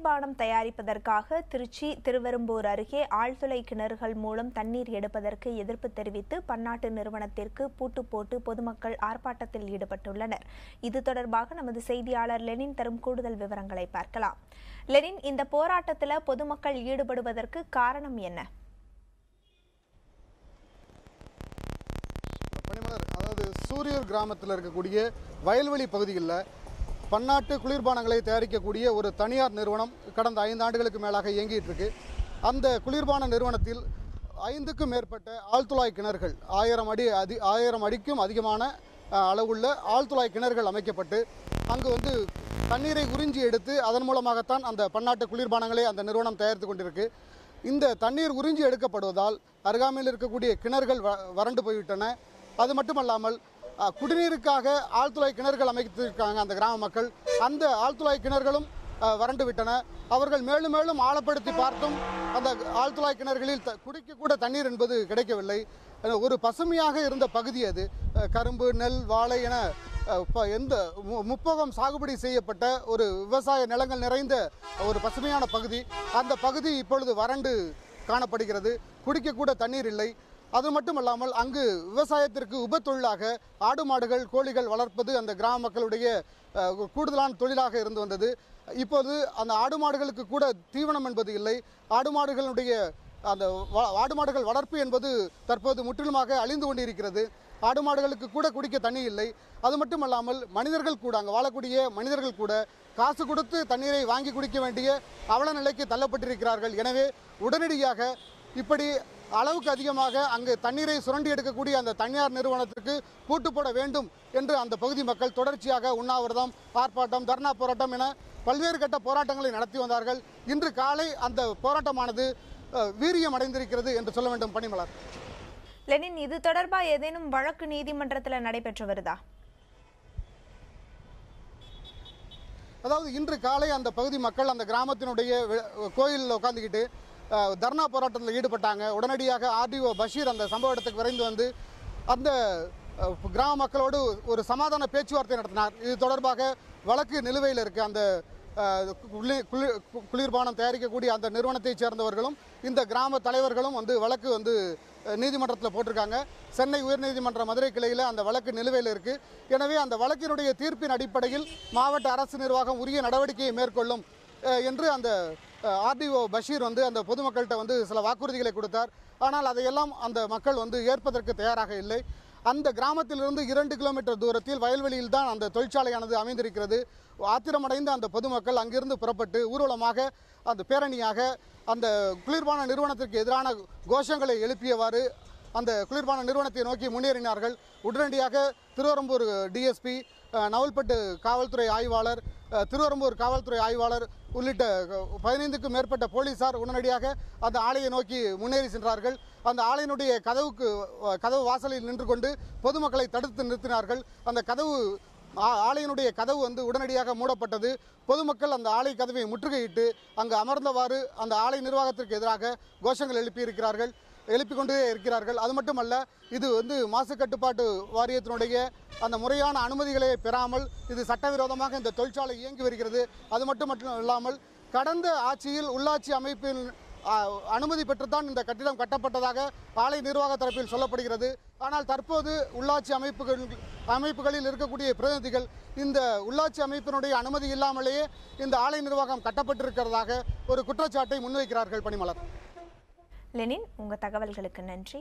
குளிர்பானம் தயாரிப்பதற்காக திருச்சி திருவெரும்பூர் அருகே ஆழ்துளை கிணறுகள் மூலம் தண்ணீர் எடுப்பதற்கு எதிர்ப்பு தெரிவித்து பன்னாட்டு நிறுவனத்திற்கு பூட்டு போட்டு பொதுமக்கள் ஆர்ப்பாட்டத்தில் ஈடுபட்டுள்ளனர். இது தொடர்பாக நமது செய்தியாளர் லெனின் தரும் கூடுதல் விவரங்களை பார்க்கலாம். லெனின், இந்த போராட்டத்தில் பொதுமக்கள் ஈடுபடுவதற்கு காரணம் என்ன? அதாவது சூரியூர் கிராமத்தில் இருக்கக்கூடிய வயல்வெளி பகுதிகளில் பன்னாட்டு குளிர்பானங்களை தயாரிக்கக்கூடிய ஒரு தனியார் நிறுவனம் கடந்த 5 ஆண்டுகளுக்கு மேலாக இயங்கிட்டு இருக்கு. அந்த குளிர்பான நிறுவனத்தில் 5க்கும் மேற்பட்ட ஆழ்துளாய் கிணறுகள் 1000 அடிக்கும் அதிகமான அளவுள்ள ஆழ்துளாய் கிணறுகள் அமைக்கப்பட்டு அங்கு தண்ணீரை உறிஞ்சி எடுத்து அதன் மூலமாகத்தான் அந்த பன்னாட்டு குளிர்பானங்களை அந்த நிறுவனம் தயாரித்து கொண்டிருக்கு. இந்த தண்ணீர் உறிஞ்சி எடுக்கப்படுவதால் அருகாமையில் இருக்கக்கூடிய கிணறுகள் வறண்டு போய்விட்டன. அது மட்டுமல்லாமல் குடிநீருக்காக ஆழ்துளை கிணறுகள் அமைத்திருக்காங்க அந்த கிராம மக்கள். அந்த ஆழ்துளை கிணறுகளும் வறண்டு விட்டன. அவர்கள் மேலும் மேலும் ஆழப்படுத்தி பார்த்தும் அந்த ஆழ்துளை கிணறுகளில் குடிக்க கூட தண்ணீர் என்பது கிடைக்கவில்லை. ஒரு பசுமையாக இருந்த பகுதி அது. கரும்பு, நெல், வாழை என எந்த முப்போகம் சாகுபடி செய்யப்பட்ட ஒரு விவசாய நிலங்கள் நிறைந்த ஒரு பசுமையான பகுதி. அந்த பகுதி இப்பொழுது வறண்டு காணப்படுகிறது. குடிக்க கூட தண்ணீர் இல்லை. அது மட்டுமல்லாமல் அங்கு விவசாயத்திற்கு உபத்தொழிலாக ஆடு மாடுகள் கோழிகள் வளர்ப்பது அந்த கிராம மக்களுடைய கூடுதலான தொழிலாக இருந்து வந்தது. இப்போது அந்த ஆடு மாடுகளுக்கு கூட தீவனம் என்பது இல்லை. ஆடு மாடுகள் வளர்ப்பு என்பது தற்போது முற்றிலுமாக அழிந்து கொண்டிருக்கிறது. ஆடு மாடுகளுக்கு கூட குடிக்க தண்ணி இல்லை. அது மட்டுமல்லாமல் மனிதர்கள் கூட, அங்கே வாழக்கூடிய மனிதர்கள் கூட காசு கொடுத்து தண்ணீரை வாங்கி குடிக்க வேண்டிய அவல நிலைக்கு தள்ளப்பட்டிருக்கிறார்கள். எனவே உடனடியாக இப்படி அளவுக்கு அதிகமாக அங்கு தண்ணீரை சுரண்டி எடுக்கக்கூடிய அந்த தனியார் நிறுவனத்திற்கு பூட்டு போட வேண்டும் என்று அந்த பகுதி மக்கள் தொடர்ச்சியாக உண்ணாவிரதம், ஆர்ப்பாட்டம், தர்ணா போராட்டம் என பல்வேறு கட்ட போராட்டங்களை நடத்தி வந்தார்கள். இன்று காலை அந்த போராட்டமானது வீரியம் அடைந்திருக்கிறது என்று சொல்ல வேண்டும். பணிமலர். லெனின், இது தொடர்பாக ஏதேனும் வழக்கு நீதிமன்றத்தில் நடைபெற்று வருதா? அதாவது இன்று காலை அந்த பகுதி மக்கள் அந்த கிராமத்தினுடைய கோயிலில் உட்காந்துக்கிட்டு தர்ணா போராட்டத்தில் ஈடுபட்டாங்க. உடனடியாக ஆர்டிஓ பஷீர் அந்த சம்பவ இடத்துக்கு விரைந்து வந்து அந்த கிராம மக்களோடு ஒரு சமாதான பேச்சுவார்த்தை நடத்தினார். இது தொடர்பாக வழக்கு நிலுவையில் இருக்கு. அந்த குளிர்பானம் தயாரிக்கக்கூடிய அந்த நிறுவனத்தைச் சேர்ந்தவர்களும் இந்த கிராம தலைவர்களும் வழக்கு நீதிமன்றத்தில் போட்டிருக்காங்க. சென்னை உயர்நீதிமன்ற மதுரை கிளையில் அந்த வழக்கு நிலுவையில் இருக்கு. எனவே அந்த வழக்கினுடைய தீர்ப்பின் அடிப்படையில் மாவட்ட அரசு நிர்வாகம் உரிய நடவடிக்கையை மேற்கொள்ளும் என்று அந்த ஆர்டிஓ பஷீர் அந்த பொதுமக்கள்கிட்ட சில வாக்குறுதிகளை கொடுத்தார். ஆனால் அதையெல்லாம் அந்த மக்கள் ஏற்பதற்கு தயாராக இல்லை. அந்த கிராமத்திலிருந்து 2 கிலோமீட்டர் தூரத்தில் வயல்வெளியில் தான் அந்த தொழிற்சாலையானது அமைந்திருக்கிறது. ஆத்திரமடைந்த அந்த பொதுமக்கள் அங்கிருந்து புறப்பட்டு ஊர்வலமாக அந்த பேரணியாக அந்த குளிர்பான நிறுவனத்திற்கு எதிரான கோஷங்களை எழுப்பியவாறு அந்த குளிர்பான நிறுவனத்தை நோக்கி முன்னேறினார்கள். உடனடியாக திருவெரும்பூர் டிஎஸ்பி, நவல்பட்டு காவல்துறை ஆய்வாளர், திருவெரும்பூர் காவல்துறை ஆய்வாளர் உள்ளிட்ட 15க்கும் மேற்பட்ட போலீசார் உடனடியாக அந்த ஆலையை நோக்கி முன்னேறி சென்றார்கள். அந்த ஆலையினுடைய கதவு வாசலில் நின்று கொண்டு பொதுமக்களை தடுத்து நிறுத்தினார்கள். அந்த ஆலையினுடைய கதவு உடனடியாக மூடப்பட்டது. பொதுமக்கள் அந்த ஆலை கதவை முற்றுகையிட்டு அங்கு அமர்ந்தவாறு அந்த ஆலை நிர்வாகத்திற்கு எதிராக கோஷங்கள் எழுப்பிக் கொண்டே இருக்கிறார்கள். அது மட்டுமல்ல, இது மாசு கட்டுப்பாட்டு வாரியத்தினுடைய அந்த முறையான அனுமதிகளை பெறாமல் இது சட்டவிரோதமாக இந்த தொழிற்சாலை இயங்கி வருகிறது. அது மட்டும் இல்லாமல் கடந்த ஆட்சியில் உள்ளாட்சி அமைப்பின் அனுமதி பெற்றுத்தான் இந்த கட்டிடம் கட்டப்பட்டதாக ஆலை நிர்வாக தரப்பில் சொல்லப்படுகிறது. ஆனால் தற்போது உள்ளாட்சி அமைப்புகளில் இருக்கக்கூடிய பிரதிநிதிகள் இந்த உள்ளாட்சி அமைப்பினுடைய அனுமதி இல்லாமலேயே இந்த ஆலை நிர்வாகம் கட்டப்பட்டிருக்கிறதாக ஒரு குற்றச்சாட்டை முன்வைக்கிறார்கள். பணிமலர். லெனின், உங்க தகவல்களுக்கு நன்றி.